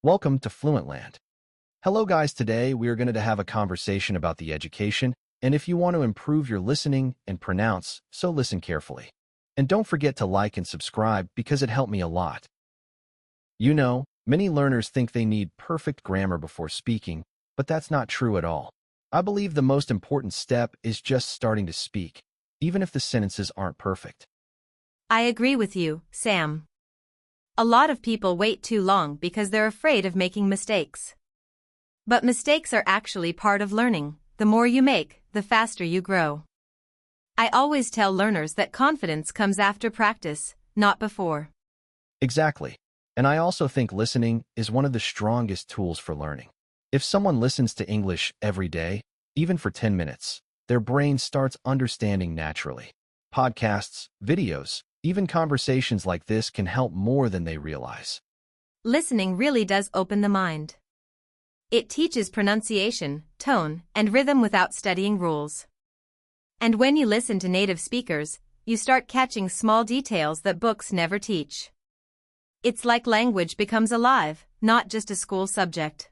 Welcome to Fluentland. Hello guys, today we are going to have a conversation about the education, and if you want to improve your listening and pronounce, so listen carefully. And don't forget to like and subscribe because it helped me a lot. You know, many learners think they need perfect grammar before speaking, but that's not true at all. I believe the most important step is just starting to speak, even if the sentences aren't perfect. I agree with you, Sam. A lot of people wait too long because they're afraid of making mistakes. But mistakes are actually part of learning. The more you make, the faster you grow. I always tell learners that confidence comes after practice, not before. Exactly. And I also think listening is one of the strongest tools for learning. If someone listens to English every day, even for 10 minutes, their brain starts understanding naturally. Podcasts, videos, even conversations like this can help more than they realize. Listening really does open the mind. It teaches pronunciation, tone, and rhythm without studying rules. And when you listen to native speakers, you start catching small details that books never teach. It's like language becomes alive, not just a school subject.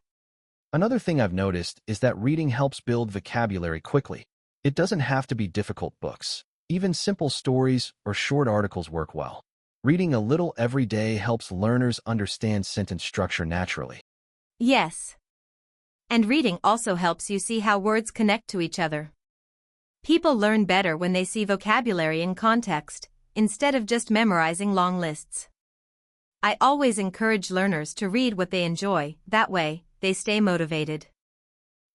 Another thing I've noticed is that reading helps build vocabulary quickly. It doesn't have to be difficult books. Even simple stories or short articles work well. Reading a little every day helps learners understand sentence structure naturally. Yes. And reading also helps you see how words connect to each other. People learn better when they see vocabulary in context, instead of just memorizing long lists. I always encourage learners to read what they enjoy, that way, they stay motivated.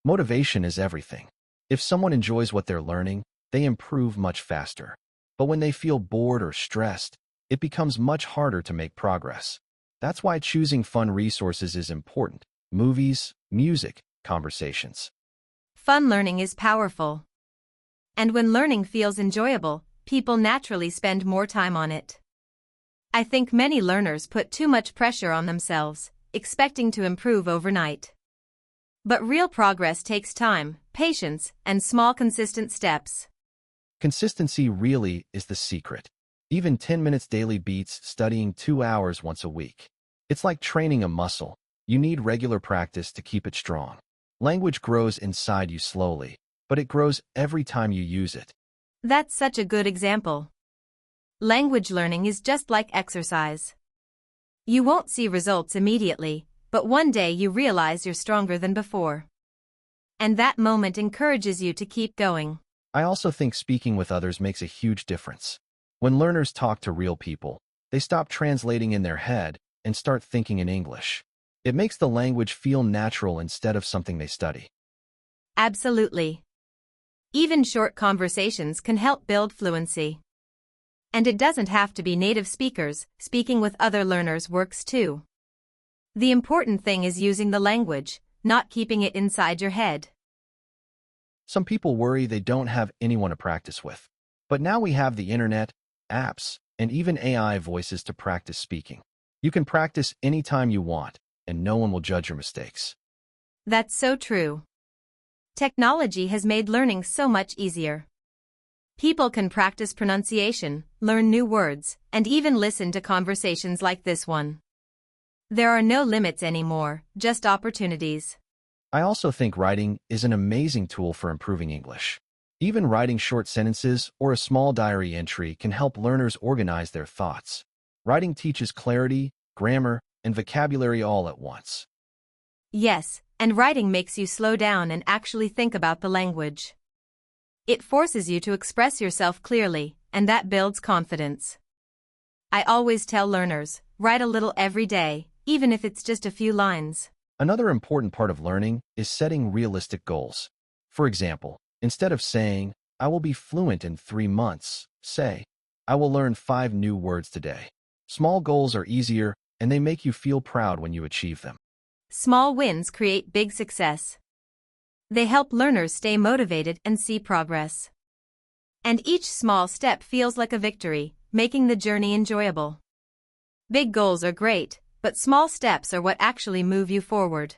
Motivation is everything. If someone enjoys what they're learning, they improve much faster. But when they feel bored or stressed, it becomes much harder to make progress. That's why choosing fun resources is important. Movies, music, conversations. Fun learning is powerful. And when learning feels enjoyable, people naturally spend more time on it. I think many learners put too much pressure on themselves, expecting to improve overnight. But real progress takes time, patience, and small consistent steps. Consistency really is the secret. Even 10 minutes daily beats studying 2 hours once a week. It's like training a muscle. You need regular practice to keep it strong. Language grows inside you slowly, but it grows every time you use it. That's such a good example. Language learning is just like exercise. You won't see results immediately, but one day you realize you're stronger than before. And that moment encourages you to keep going. I also think speaking with others makes a huge difference. When learners talk to real people, they stop translating in their head and start thinking in English. It makes the language feel natural instead of something they study. Absolutely. Even short conversations can help build fluency. And it doesn't have to be native speakers, speaking with other learners works too. The important thing is using the language, not keeping it inside your head. Some people worry they don't have anyone to practice with. But now we have the internet, apps, and even AI voices to practice speaking. You can practice anytime you want, and no one will judge your mistakes. That's so true. Technology has made learning so much easier. People can practice pronunciation, learn new words, and even listen to conversations like this one. There are no limits anymore, just opportunities. I also think writing is an amazing tool for improving English. Even writing short sentences or a small diary entry can help learners organize their thoughts. Writing teaches clarity, grammar, and vocabulary all at once. Yes, and writing makes you slow down and actually think about the language. It forces you to express yourself clearly, and that builds confidence. I always tell learners, write a little every day, even if it's just a few lines. Another important part of learning is setting realistic goals. For example, instead of saying, I will be fluent in 3 months, say, I will learn 5 new words today. Small goals are easier, and they make you feel proud when you achieve them. Small wins create big success. They help learners stay motivated and see progress. And each small step feels like a victory, making the journey enjoyable. Big goals are great, but small steps are what actually move you forward.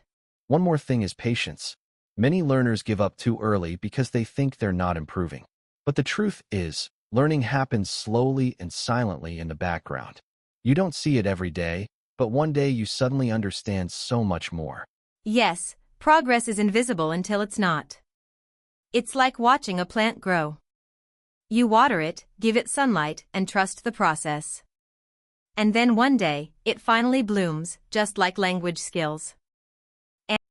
One more thing is patience. Many learners give up too early because they think they're not improving. But the truth is, learning happens slowly and silently in the background. You don't see it every day, but one day you suddenly understand so much more. Yes, progress is invisible until it's not. It's like watching a plant grow. You water it, give it sunlight, and trust the process. And then one day, it finally blooms, just like language skills.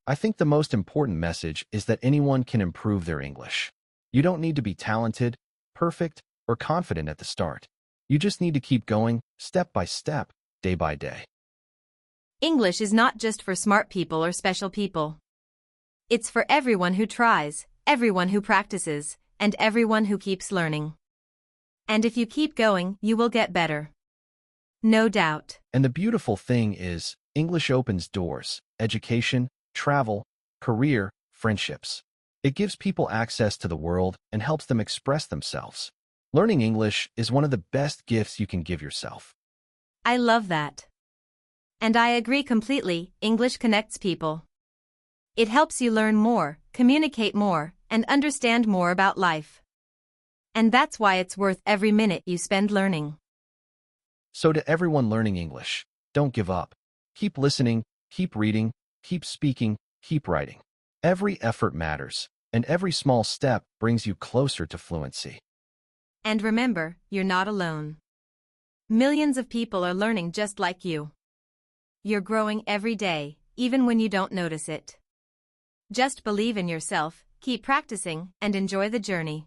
I think the most important message is that anyone can improve their English. You don't need to be talented, perfect, or confident at the start. You just need to keep going, step by step, day by day. English is not just for smart people or special people. It's for everyone who tries, everyone who practices, and everyone who keeps learning. And if you keep going, you will get better. No doubt. And the beautiful thing is, English opens doors, education, travel, career, friendships. It gives people access to the world and helps them express themselves. Learning English is one of the best gifts you can give yourself. I love that. And I agree completely, English connects people. It helps you learn more, communicate more, and understand more about life. And that's why it's worth every minute you spend learning. So to everyone learning English, don't give up. Keep listening, keep reading, keep speaking, keep writing. Every effort matters, and every small step brings you closer to fluency. And remember, you're not alone. Millions of people are learning just like you. You're growing every day, even when you don't notice it. Just believe in yourself, keep practicing, and enjoy the journey.